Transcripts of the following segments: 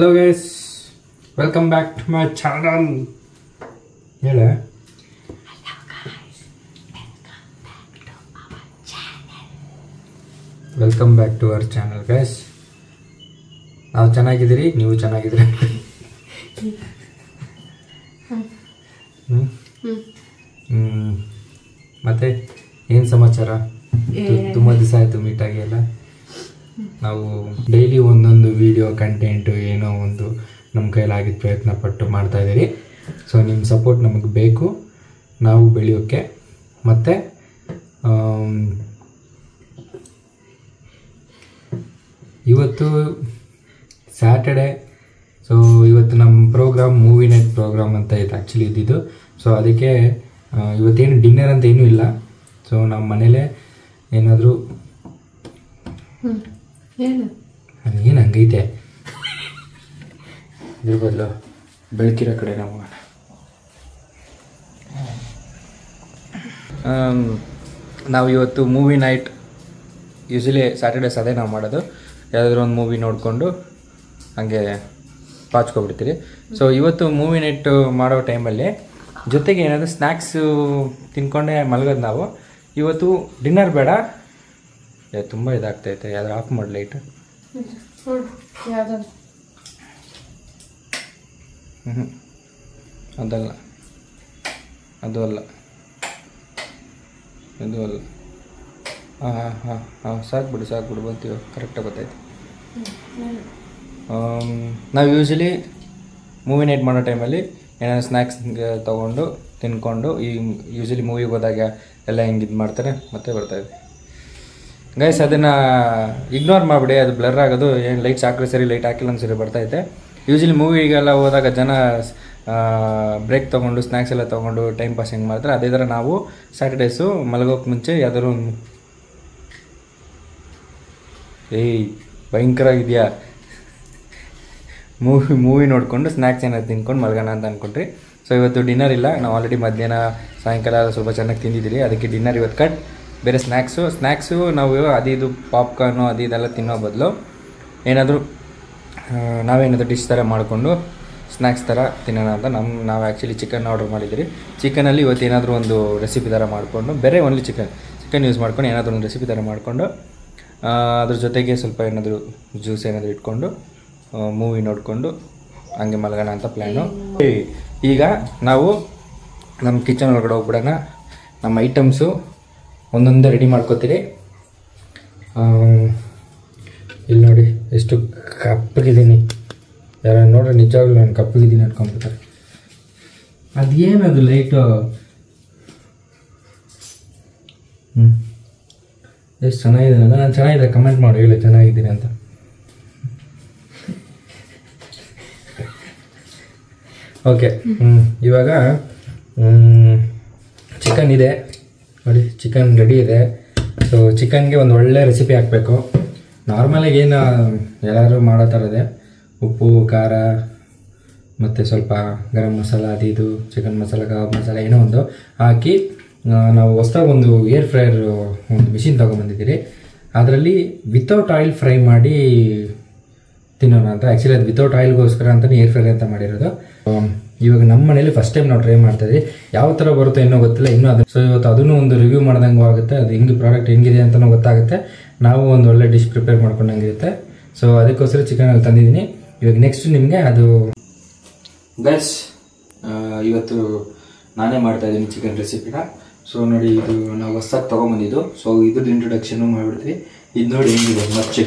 Hello guys, welcome back to my channel. Hello guys, welcome back to our channel guys. ನಾವು ಚೆನ್ನಾಗಿದ್ದೀರಿ, ನೀವು ಚೆನ್ನಾಗಿದ್ದೀರಿ. ಮತ್ತೆ ಏನು ಸಮಾಚಾರ? ತುಂಬ ದಿವಸ ಆಯಿತು ಮೀಟ್ ಆಗಿ ಎಲ್ಲ. ನಾವು ಡೈಲಿ ಒಂದೊಂದು ವಿಡಿಯೋ ಕಂಟೆಂಟು ಏನೋ ಒಂದು ನಮ್ಮ ಕೈಲಾಗಿದ್ದ ಪ್ರಯತ್ನ ಪಟ್ಟು ಮಾಡ್ತಾಯಿದ್ದೀರಿ. ಸೊ ನಿಮ್ಮ ಸಪೋರ್ಟ್ ನಮಗೆ ಬೇಕು, ನಾವು ಬೆಳೆಯೋಕ್ಕೆ. ಮತ್ತು ಇವತ್ತು ಸ್ಯಾಟರ್ಡೆ, ಸೊ ಇವತ್ತು ನಮ್ಮ ಪ್ರೋಗ್ರಾಮ್ ಮೂವಿ ನೈಟ್ ಪ್ರೋಗ್ರಾಮ್ ಅಂತ ಇತ್ತು ಆ್ಯಕ್ಚುಲಿ ಇದ್ದಿದ್ದು. ಸೊ ಅದಕ್ಕೆ ಇವತ್ತೇನು ಡಿನ್ನರ್ ಅಂತ ಏನೂ ಇಲ್ಲ. ಸೊ ನಮ್ಮ ಮನೇಲೇ ಏನಾದರೂ ಏನು ಹಂಗೈತೆ ಇದ್ರ ಬದಲು ಬೆಳಕಿರೋ ಕಡೆ ನಾವು ಇವತ್ತು ಮೂವಿ ನೈಟ್, ಯೂಶಲಿ ಸ್ಯಾಟರ್ಡೇಸ್ ಅದೇ ನಾವು ಮಾಡೋದು. ಯಾವುದಾದ್ರೂ ಒಂದು ಮೂವಿ ನೋಡಿಕೊಂಡು ಹಾಗೆ ಪಾಚ್ಕೊಬಿಡ್ತೀರಿ. ಸೊ ಇವತ್ತು ಮೂವಿ ನೈಟ್ ಮಾಡೋ ಟೈಮಲ್ಲಿ ಜೊತೆಗೆ ಏನಾದರೂ ಸ್ನ್ಯಾಕ್ಸು ತಿನ್ಕೊಂಡೇ ಮಲಗೋದು ನಾವು. ಇವತ್ತು ಡಿನ್ನರ್ ಬೇಡ, ತುಂಬ ಇದಾಗ್ತೈತೆ. ಯಾವ್ದಾರು ಆಫ್ ಮಾಡಿ ಲೈಟ್. ಅದಲ್ಲ, ಅದು ಅಲ್ಲ, ಇದು ಅಲ್ಲ. ಹಾಂ ಸಾಕ್ಬಿಡು ಬಂತೀವಿ, ಕರೆಕ್ಟಾಗಿ ಗೊತ್ತಾಯ್ತು. ನಾವು ಯೂಶಲಿ ಮೂವಿ ನೈಟ್ ಮಾಡೋ ಟೈಮಲ್ಲಿ ಏನಾದ್ರು ಸ್ನ್ಯಾಕ್ಸ್ ತೊಗೊಂಡು ತಿನ್ಕೊಂಡು, ಈ ಯೂಶಲಿ ಮೂವಿಗೆ ಹೋದಾಗ ಎಲ್ಲ ಹೆಂಗೆ ಇದು ಮಾಡ್ತಾರೆ ಮತ್ತೆ ಬರ್ತಾಯಿದೆ ಗೈಸ್. ಅದನ್ನು ಇಗ್ನೋರ್ ಮಾಡಿಬಿಡಿ, ಅದು ಬ್ಲರ್ ಆಗೋದು. ಏನು ಲೈಟ್ಸ್ ಹಾಕಿದ್ರೆ ಸರಿ, ಲೈಟ್ ಹಾಕಿಲ್ಲ ಒಂದು ಸರಿ ಬರ್ತೈತೆ. ಯೂಶಲಿ ಮೂವಿಗೆಲ್ಲ ಹೋದಾಗ ಜನ ಬ್ರೇಕ್ ತೊಗೊಂಡು ಸ್ನ್ಯಾಕ್ಸ್ ಎಲ್ಲ ತೊಗೊಂಡು ಟೈಮ್ ಪಾಸ್ ಹೆಂಗೆ ಮಾಡ್ತಾರೆ, ಅದೇ ಥರ ನಾವು ಸ್ಯಾಟರ್ಡೇಸು ಮಲಗೋಕ್ಕೆ ಮುಂಚೆ ಯಾವ್ದಾದ್ರು ಭಯಂಕರವಾಗಿದೆಯಾ ಮೂವಿ ನೋಡಿಕೊಂಡು ಸ್ನ್ಯಾಕ್ಸ್ ಏನಾದ್ರು ತಿನ್ಕೊಂಡು ಮಲಗೋಣ ಅಂತ ಅಂದ್ಕೊಂಡ್ರಿ. ಸೊ ಇವತ್ತು ಡಿನ್ನರ್ ಇಲ್ಲ. ನಾವು ಆಲ್ರೆಡಿ ಮಧ್ಯಾಹ್ನ ಸಾಯಂಕಾಲ ಸ್ವಲ್ಪ ಚೆನ್ನಾಗಿ ತಿಂದಿದ್ದೀರಿ, ಅದಕ್ಕೆ ಡಿನ್ನರ್ ಇವತ್ತು ಕಟ್. ಬೇರೆ ಸ್ನ್ಯಾಕ್ಸು ನಾವು ಇದು ಪಾಪ್ಕಾರ್ನು ಇದೆಲ್ಲ ತಿನ್ನೋ ಬದಲು ಏನಾದರೂ ನಾವೇನಾದರೂ ಡಿಶ್ ಥರ ಮಾಡಿಕೊಂಡು ಸ್ನ್ಯಾಕ್ಸ್ ಥರ ತಿನ್ನೋಣ ಅಂತ ನಾವು ಆ್ಯಕ್ಚುಲಿ ಚಿಕನ್ ಆರ್ಡರ್ ಮಾಡಿದ್ದೀರಿ. ಚಿಕನಲ್ಲಿ ಇವತ್ತು ಏನಾದರೂ ಒಂದು ರೆಸಿಪಿ ಥರ ಮಾಡಿಕೊಂಡು, ಬೇರೆ ಓನ್ಲಿ ಚಿಕನ್ ಯೂಸ್ ಮಾಡ್ಕೊಂಡು ಏನಾದರೂ ಒಂದು ರೆಸಿಪಿ ಥರ ಮಾಡಿಕೊಂಡು, ಅದ್ರ ಜೊತೆಗೆ ಸ್ವಲ್ಪ ಏನಾದರೂ ಜ್ಯೂಸ್ ಏನಾದರೂ ಇಟ್ಕೊಂಡು ಮೂವಿ ನೋಡಿಕೊಂಡು ಹಂಗೆ ಮಲಗೋಣ ಅಂತ ಪ್ಲ್ಯಾನು. ಈಗ ನಾವು ನಮ್ಮ ಕಿಚನ್ ಒಳಗಡೆ ಹೋಗ್ಬಿಡೋಣ. ನಮ್ಮ ಐಟಮ್ಸು ಒಂದೊಂದೇ ರೆಡಿ ಮಾಡ್ಕೋತೀರಿ. ಇಲ್ಲಿ ನೋಡಿ ಎಷ್ಟು ಕಪ್ಪಗಿದ್ದೀನಿ. ಯಾರು ನೋಡ್ರಿ ನಿಜವಾಗ್ಲೂ ನಾನು ಕಪ್ಪಗಿದ್ದೀನಿ ಅನ್ಕೊಂಡ್ಬಿಡ್ತಾರೆ. ಅದೇನದು ಲೈಟು ಎಷ್ಟು ಚೆನ್ನಾಗಿದೆ ಅಂತ. ನಾನು ಚೆನ್ನಾಗಿದೆ ಕಮೆಂಟ್ ಮಾಡಿ ಹೇಳಿ ಚೆನ್ನಾಗಿದ್ದೀನಿ ಅಂತ. ಓಕೆ, ಇವಾಗ ಚಿಕನ್ ಇದೆ ನೋಡಿ, ಚಿಕನ್ ರೆಡಿ ಇದೆ. ಸೊ ಚಿಕನ್ಗೆ ಒಂದು ಒಳ್ಳೆ ರೆಸಿಪಿ ಹಾಕಬೇಕು. ನಾರ್ಮಲಾಗಿ ಏನು ಎಲ್ಲರೂ ಮಾಡೋ ಥರ ಇದೆ, ಉಪ್ಪು ಖಾರ ಮತ್ತು ಸ್ವಲ್ಪ ಗರಂ ಮಸಾಲ ಇದು ಚಿಕನ್ ಮಸಾಲ ಕಬಾಬ್ ಮಸಾಲ ಏನೋ ಒಂದು ಹಾಕಿ ನಾವು ಹೊಸದಾಗಿ ಒಂದು ಏರ್ ಫ್ರೈಯರ್ ಒಂದು ಮಿಷಿನ್ ತೊಗೊಂಬಂದಿದ್ದೀರಿ. ಅದರಲ್ಲಿ ವಿತೌಟ್ ಆಯಿಲ್ ಫ್ರೈ ಮಾಡಿ ತಿನ್ನೋಣ ಅಂತ. ಆ್ಯಕ್ಚುಲಿ ಅದು ವಿತೌಟ್ ಆಯಿಲ್ಗೋಸ್ಕರ ಅಂತಲೇ ಏರ್ ಫ್ರೈಯರ್ ಅಂತ ಮಾಡಿರೋದು. ಇವಾಗ ನಮ್ಮ ಮನೇಲಿ ಫಸ್ಟ್ ಟೈಮ್ ನಾವು ಟ್ರೈ ಮಾಡ್ತಾಯಿದ್ವಿ. ಯಾವ ಥರ ಬರುತ್ತೋ ಏನೋ ಗೊತ್ತಿಲ್ಲ ಇನ್ನೂ ಅದು. ಸೊ ಇವತ್ತು ಅದನ್ನು ಒಂದು ರಿವ್ಯೂ ಮಾಡ್ದಂಗೂ ಆಗುತ್ತೆ, ಅದು ಹೆಂಗೆ ಪ್ರಾಡಕ್ಟ್ ಹೆಂಗಿದೆ ಅಂತಲೂ ಗೊತ್ತಾಗುತ್ತೆ, ನಾವು ಒಂದು ಒಳ್ಳೆ ಡಿಶ್ ಪ್ರಿಪೇರ್ ಮಾಡ್ಕೊಂಡಂಗಿರುತ್ತೆ. ಸೊ ಅದಕ್ಕೋಸ್ಕರ ಚಿಕನಲ್ಲಿ ತಂದಿದ್ದೀನಿ. ಇವಾಗ ನೆಕ್ಸ್ಟ್ ನಿಮಗೆ ಅದು ಗೈಸ್, ಇವತ್ತು ನಾನೇ ಮಾಡ್ತಾಯಿದ್ದೀನಿ ಚಿಕನ್ ರೆಸಿಪಿನ. ಸೊ ನೋಡಿ, ಇದು ನಾವು ಹೊಸದಾಗಿ ತೊಗೊಂಬಂದಿದ್ದು. ಸೊ ಇದ್ರದ್ದು ಇಂಟ್ರೊಡಕ್ಷನ್ನು ಮಾಡಿಬಿಡ್ತೀವಿ. ಇದು ನೋಡಿ ಹೆಂಗಿದೆ ಮಚ್ಚು,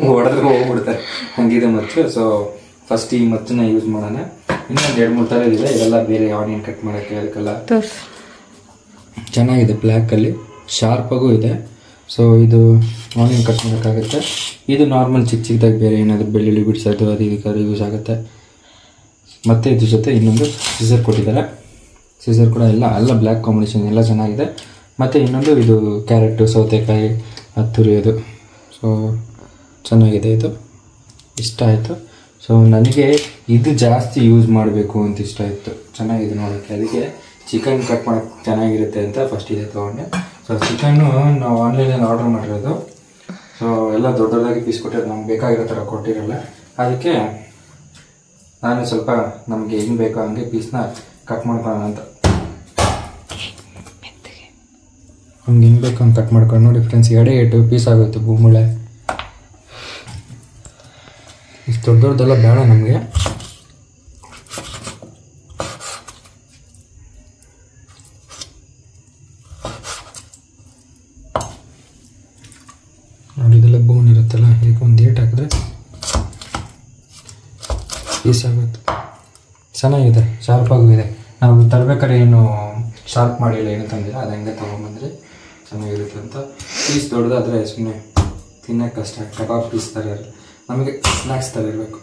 ಹೊಡೆದ್ರೆ ಹೋಗ್ಬಿಡ್ತಾರೆ ಹಂಗಿದೆ ಮಚ್ಚು. ಸೊ ಫಸ್ಟ್ ಈ ಮಚ್ಚನ್ನ ಯೂಸ್ ಮಾಡೋಣ. ಇನ್ನೊಂದು 2-3 ಥರ ಇದೆ, ಇದೆಲ್ಲ ಬೇರೆ ಆನಿಯನ್ ಕಟ್ ಮಾಡೋಕ್ಕೆ ಅದಕ್ಕೆಲ್ಲ ಚೆನ್ನಾಗಿದೆ. ಬ್ಲ್ಯಾಕಲ್ಲಿ ಶಾರ್ಪಾಗೂ ಇದೆ. ಸೊ ಇದು ಆನಿಯನ್ ಕಟ್ ಮಾಡೋಕ್ಕಾಗುತ್ತೆ. ಇದು ನಾರ್ಮಲ್ ಚಿಕ್ಕದಾಗಿ ಬೇರೆ ಏನಾದರೂ ಬೆಳ್ಳುಳ್ಳಿ ಬಿಡಿಸೋದು ಇದಕ್ಕಾದ್ರೂ ಯೂಸ್ ಆಗುತ್ತೆ. ಮತ್ತು ಇದ್ರ ಜೊತೆ ಇನ್ನೊಂದು ಸಿಸರ್ ಕೊಟ್ಟಿದ್ದಾರೆ. ಸಿಸರ್ ಕೂಡ ಎಲ್ಲ ಬ್ಲ್ಯಾಕ್ ಕಾಂಬಿನೇಷನ್ ಎಲ್ಲ ಚೆನ್ನಾಗಿದೆ. ಮತ್ತು ಇನ್ನೊಂದು ಇದು ಕ್ಯಾರೆಟು ಸೌತೆಕಾಯಿ ತುರಿಯೋದು. ಸೊ ಚೆನ್ನಾಗಿದೆ, ಇದು ಇಷ್ಟ ಆಯಿತು. ಸೊ ನನಗೆ ಇದು ಜಾಸ್ತಿ ಯೂಸ್ ಮಾಡಬೇಕು ಅಂತ ಇಷ್ಟ ಇತ್ತು, ಚೆನ್ನಾಗಿದೆ ನೋಡೋಕ್ಕೆ. ಅದಕ್ಕೆ ಚಿಕನ್ ಕಟ್ ಮಾಡೋಕ್ಕೆ ಚೆನ್ನಾಗಿರುತ್ತೆ ಅಂತ ಫಸ್ಟ್ ಇದೆ ತೊಗೊಂಡೆ. ಸೊ ಚಿಕನ್ನು ನಾವು ಆನ್ಲೈನಲ್ಲಿ ಆರ್ಡರ್ ಮಾಡಿರೋದು. ಸೊ ಎಲ್ಲ ದೊಡ್ಡದಾಗಿ ಪೀಸ್ ಕೊಟ್ಟಿರೋದು, ನಮ್ಗೆ ಬೇಕಾಗಿರೋ ಥರ ಕೊಟ್ಟಿರಲ್ಲ. ಅದಕ್ಕೆ ನಾನು ಸ್ವಲ್ಪ ನಮಗೆ ಹೆಂಗೆ ಬೇಕೋ ಹಂಗೆ ಪೀಸ್ನ ಕಟ್ ಮಾಡ್ಕೊಳ್ಳೋಣ ಅಂತ. ಹಂಗೆ ಹೆಂಗೆ ಬೇಕು ಹಂಗೆ ಕಟ್ ಮಾಡ್ಕೊಂಡು ನೋಡಿ ಫ್ರೆಂಡ್ಸ್, 2 ಪೀಸ್ ಆಗುತ್ತೆ ಬೂಮುಳೆ. ಇಷ್ಟು ದೊಡ್ಡ ದೊಡ್ಡದೆಲ್ಲ ಬೇಡ ನಮಗೆ. ನೋಡಿ ಇದೆಲ್ಲ ಬೋನ್ ಇರುತ್ತಲ್ಲ, ಇದಕ್ಕೆ ಒಂದು ಏಟ್ ಹಾಕಿದ್ರೆ ಪೀಸ್ ಆಗುತ್ತೆ. ಚೆನ್ನಾಗಿದೆ, ಶಾರ್ಪಾಗೂ ಇದೆ. ನಾವು ತರಬೇಕಾದ್ರೆ ಏನು ಶಾರ್ಪ್ ಮಾಡಿಲ್ಲ, ಏನು ತಂದಿಲ್ಲ, ಅದು ಹಂಗೆ ತೊಗೊಂಬಂದರೆ ಚೆನ್ನಾಗಿರುತ್ತೆ ಅಂತ. ಪೀಸ್ ದೊಡ್ಡದಾದರೆ ಸುಮ್ಮನೆ ತಿನ್ನೋಕ್ಕೆ ಕಷ್ಟ. ಕಬಾಬ್ ಪೀಸ್ ಥರ ಇರಲ್ಲ, ನಮಗೆ ಸ್ನ್ಯಾಕ್ಸ್ ಥರ ಇರಬೇಕು.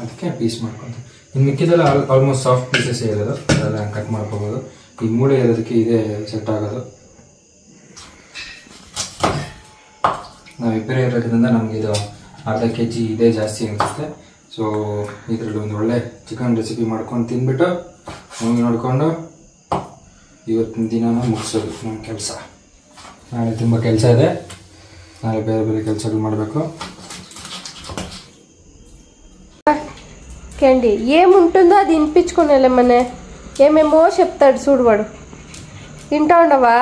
ಅದಕ್ಕೆ ಪೀಸ್ ಮಾಡ್ಕೊತೀವಿ. ಇನ್ನು ಮಿಕ್ಕಿದೆಲ್ಲ ಆಲ್ಮೋಸ್ಟ್ ಸಾಫ್ಟ್ ಪೀಸಸ್ಸೇ ಇರೋದು, ಅದೆಲ್ಲ ಕಟ್ ಮಾಡ್ಕೋಬೋದು. ಈ ಮೂಳೆ ಇರೋದಕ್ಕೆ ಇದೇ ಸೆಟ್ ಆಗೋದು. ನಾವು ಇಬ್ಬರೇ ಇರೋದ್ರಿಂದ ನಮಗೆ ಇದು ಅರ್ಧ kg ಇದೇ ಜಾಸ್ತಿ ಅನಿಸುತ್ತೆ. ಸೊ ಇದರಲ್ಲಿ ಒಂದು ಒಳ್ಳೆ ಚಿಕನ್ ರೆಸಿಪಿ ಮಾಡ್ಕೊಂಡು ತಿಂದ್ಬಿಟ್ಟು ನಮಗೆ ನೋಡಿಕೊಂಡು ಇವತ್ತಿನ ದಿನನ ಮುಗಿಸೋದು ನಮ್ಮ ಕೆಲಸ. ನಾಳೆ ತುಂಬ ಕೆಲಸ ಇದೆ, నాలుగు ಬೇರೆ ಬೇರೆ ಕೆಲಸಗಳು ಮಾಡಬೇಕು. కేండి ఏముంటుందో అది వినిపించుకునేలేమనే ఏమేమో చెప్తాడు చూడువాడు. వింటా ఉండవా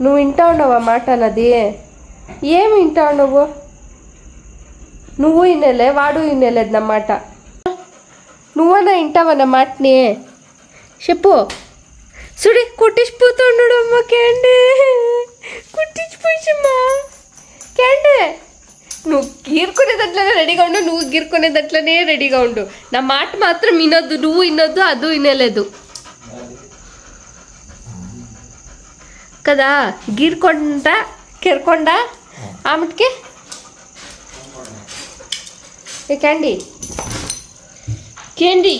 నువ్వు? వింటా ఉండవా మాట అన్నది? ఏమి వింటా ఉండవు నువ్వు? వినేలే వాడు వినేలేదు నా మాట. నువ్వన్నా వింటావా నా మాటని? చెప్పు. సుడి కుట్టించిపోతున్నాడు అమ్మ. కేండి కుట్టించిపోయిమ్మా. కేండి నువ్వు గీరుకునేదట్లనే రెడీగా ఉండు, నువ్వు గీరుకునేదట్లనే రెడీగా ఉండు. నా మాట మాత్రం వినొద్దు, నువ్వు వినొద్దు, అది వినలేదు కదా. గీరుకుంటా కెరకొండా ఆమెకి క్యాండీ క్యాండీ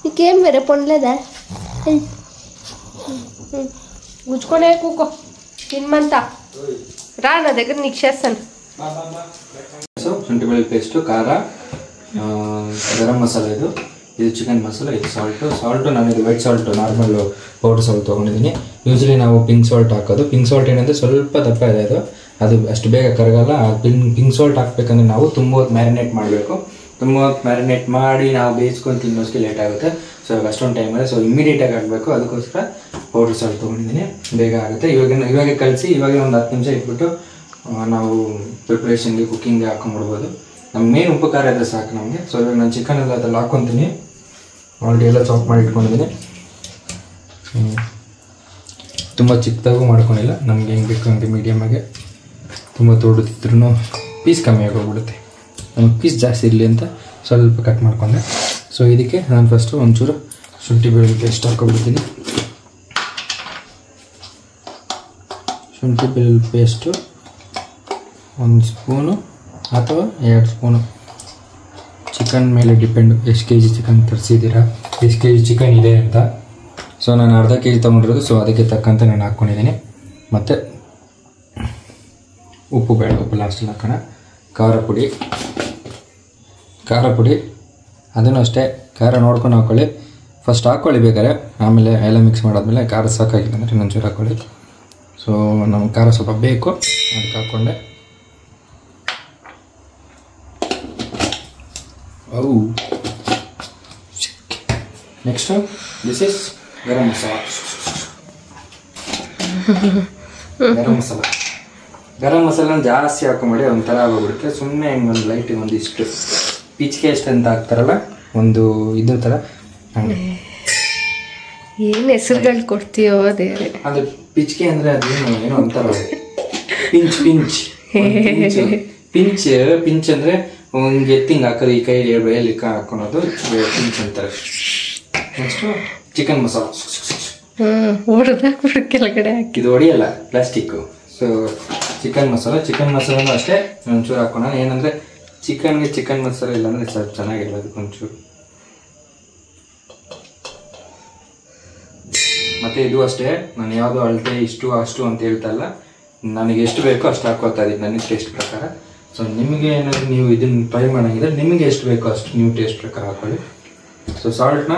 నీకేం వేరే పొండలేదా? గుచ్చుకొనే కూకో తినమంతా రా, నా దగ్గర నీకు చేస్తాను. సో ಶುಂಠಿ ಬೆಳ್ಳುಳ್ಳಿ ಪೇಸ್ಟು, ಖಾರ, ಗರಂ ಮಸಾಲ, ಇದು ಚಿಕನ್ ಮಸಾಲ, ಇದು ಸಾಲ್ಟು ನಾನು ಇದು white salt normal powder salt ತೊಗೊಂಡಿದ್ದೀನಿ. ಯೂಶ್ವಲಿ ನಾವು ಪಿಂಕ್ ಸಾಲ್ಟ್ ಹಾಕೋದು. ಪಿಂಕ್ ಸಾಲ್ಟ್ ಏನಂದರೆ ಸ್ವಲ್ಪ ದಪ್ಪ ಇದೆ, ಅದು ಅಷ್ಟು ಬೇಗ ಕರಗಲ್ಲ. ಪಿಂಕ್ ಸಾಲ್ಟ್ ಹಾಕ್ಬೇಕಂದ್ರೆ ನಾವು ತುಂಬ ಹೊತ್ತು ಮ್ಯಾರಿನೇಟ್ ಮಾಡಬೇಕು. ತುಂಬ ಹೊತ್ತು ಮ್ಯಾರಿನೇಟ್ ಮಾಡಿ ನಾವು ಬೇಯಿಸ್ಕೊಂಡು ತಿನ್ನೋಷ್ಟಕ್ಕೆ ಲೇಟ್ ಆಗುತ್ತೆ. ಸೊ ಅಷ್ಟೊಂದು ಟೈಮಲ್ಲಿ ಸೊ ಇಮ್ಮಿಡಿಯೇಟಾಗಿ ಆಗಬೇಕು. ಅದಕ್ಕೋಸ್ಕರ ಪೌಡರ್ ಸಾಲ್ಟ್ ತೊಗೊಂಡಿದ್ದೀನಿ, ಬೇಗ ಆಗುತ್ತೆ. ಇವಾಗ ಕಲಿಸಿ ಇವಾಗ ಒಂದು 10 ನಿಮಿಷ ಇಟ್ಬಿಟ್ಟು ನಾವು ಪ್ರಿಪ್ರೇಷನ್ಗೆ ಕುಕ್ಕಿಂಗ್ಗೆ ಹಾಕೊಂಡ್ಬಿಡ್ಬೋದು. ನಮ್ಮ ಮೇನ್ ಉಪಕಾರ ಇದೆ ಸಾಕು ನಮಗೆ. ಸೊ ಇವಾಗ ನಾನು ಚಿಕನ್ ಎಲ್ಲ ಅದೆಲ್ಲ ಹಾಕ್ಕೊತೀನಿ. ಆಲ್ರೆಡಿ ಎಲ್ಲ ಚಾಪ್ ಮಾಡಿ ಇಟ್ಕೊಂಡಿದ್ದೀನಿ. ತುಂಬ ಚಿಕ್ಕದಾಗೂ ಮಾಡ್ಕೊಂಡಿಲ್ಲ, ನಮಗೆ ಹೆಂಗೆ ಬೇಕು ಹಂಗೆ ಮೀಡಿಯಮಾಗೆ. ತುಂಬ ದೊಡ್ಡದಿದ್ರೂ ಪೀಸ್ ಕಮ್ಮಿ ಆಗೋಗ್ಬಿಡುತ್ತೆ. ನಮಗೆ ಪೀಸ್ ಜಾಸ್ತಿ ಇರಲಿ ಅಂತ ಸ್ವಲ್ಪ ಕಟ್ ಮಾಡ್ಕೊಂಡೆ. ಸೊ ಇದಕ್ಕೆ ನಾನು ಫಸ್ಟು ಒಂಚೂರು ಶುಂಠಿ ಬೆಳ್ಳುಳ್ಳಿ ಪೇಸ್ಟ್ ಹಾಕ್ಕೊಬಿಡ್ತೀನಿ. ಶುಂಠಿ ಬೆಳ್ಳುಳ್ಳಿ ಪೇಸ್ಟು 1 ಸ್ಪೂನು ಅಥವಾ 2 ಸ್ಪೂನು. ಚಿಕನ್ ಮೇಲೆ ಡಿಪೆಂಡು, ಎಷ್ಟು kg ಚಿಕನ್ ತರಿಸಿದ್ದೀರಾ, ಎಷ್ಟು kg ಚಿಕನ್ ಇದೆ ಅಂತ. ಸೊ ನಾನು ಅರ್ಧ kg ತೊಗೊಂಡಿರೋದು, ಸೊ ಅದಕ್ಕೆ ತಕ್ಕಂತೆ ನಾನು ಹಾಕ್ಕೊಂಡಿದ್ದೀನಿ. ಮತ್ತು ಉಪ್ಪು ಬೇಡ, ಉಪ್ಪು ಲಾಸ್ಟಲ್ಲಿ ಹಾಕೋಣ. ಖಾರ ಪುಡಿ ಅದನ್ನು ಅಷ್ಟೇ ಖಾರ ನೋಡ್ಕೊಂಡು ಹಾಕ್ಕೊಳ್ಳಿ. ಫಸ್ಟ್ ಹಾಕ್ಕೊಳ್ಳಿ ಬೇಕಾದ್ರೆ, ಆಮೇಲೆ ಎಲ್ಲ ಮಿಕ್ಸ್ ಮಾಡಾದ್ಮೇಲೆ ಖಾರ ಸಾಕಾಗಿಲ್ಲ ಅಂದರೆ ಇನ್ನೊಂಚೂರು ಹಾಕ್ಕೊಳ್ಳಿ. ಸೊ ನಮ್ಗೆ ಖಾರ ಸ್ವಲ್ಪ ಬೇಕು, ಅದಕ್ಕೆ ಹಾಕ್ಕೊಂಡೆ. Next this is garam masala. Garam masala ಜಾಸ್ತಿ ಹಾಕೊಂಬಿಡಿ, ಒಂಥರ ಆಗೋಗ್ಬಿಡುತ್ತೆ. ಸುಮ್ಮನೆ ಹಿಂಗೆ ಒಂದು ಲೈಟಿಗೆ ಒಂದಿಷ್ಟು ಪಿಚ್ಕೆ ಎಷ್ಟು ಅಂತ ಹಾಕ್ತಾರಲ್ಲ, ಒಂದು ಇದ್ರ ಥರ ಹಂಗೆ. ಏನು ಹೆಸರುಗಳು ಕೊಡ್ತೀಯೋ ದೇವ್ರೆ. ಅದು ಪಿಚ್ಕೆ ಅಂದರೆ ಅದೇನು ಏನೋ ಅಂತಾರ, ಪಿಂಚ್ ಅಂದರೆ ಒಂದು ಎತ್ತಿಂಗ್ ಹಾಕೋದು, ಈ ಕೈಯಲ್ಲಿ ಎಲ್ಲಿ ಹಾಕೊಳೋದು ಪಿಂಚ್ ಅಂತಾರೆ. ನೆಕ್ಸ್ಟು ಚಿಕನ್ ಮಸಾಲ ಹೊಡೆದಾಕ್ಬಿಡು ಕೆಳಗಡೆ ಹಾಕಿ. ಇದು ಹೊಡಿಯಲ್ಲ, ಪ್ಲಾಸ್ಟಿಕ್ಕು. ಸೊ ಚಿಕನ್ ಮಸಾಲನೂ ಅಷ್ಟೇ ಒಂಚೂರು ಹಾಕೋಣ. ಏನಂದರೆ ಚಿಕನ್ಗೆ ಚಿಕನ್ ಮಸಾಲ ಇಲ್ಲಾಂದರೆ ಸ್ವಲ್ಪ ಚೆನ್ನಾಗಿಲ್ಲ, ಅದಕ್ಕೆ ಒಂಚೂರು. ಮತ್ತು ಇದು ಅಷ್ಟೇ, ನಾನು ಯಾವುದೋ ಅಳತೆ ಇಷ್ಟು ಅಷ್ಟು ಅಂತ ಹೇಳ್ತಾ ಇಲ್ಲ, ನನಗೆ ಎಷ್ಟು ಬೇಕೋ ಅಷ್ಟು ಹಾಕೋತಾ ಇದ್ದೀನಿ ನನಗೆ ಟೇಸ್ಟ್ ಪ್ರಕಾರ. ಸೊ ನಿಮಗೆ ಏನಾದರೂ ನೀವು ಇದನ್ನು ಟ್ರೈ ಮಾಡೋಂಗಿದ್ರೆ ನಿಮಗೆ ಎಷ್ಟು ಬೇಕೋ ಅಷ್ಟು ನೀವು ಟೇಸ್ಟ್ ಪ್ರಕಾರ ಹಾಕೊಳ್ಳಿ. ಸೊ ಸಾಲ್ಟ್ನ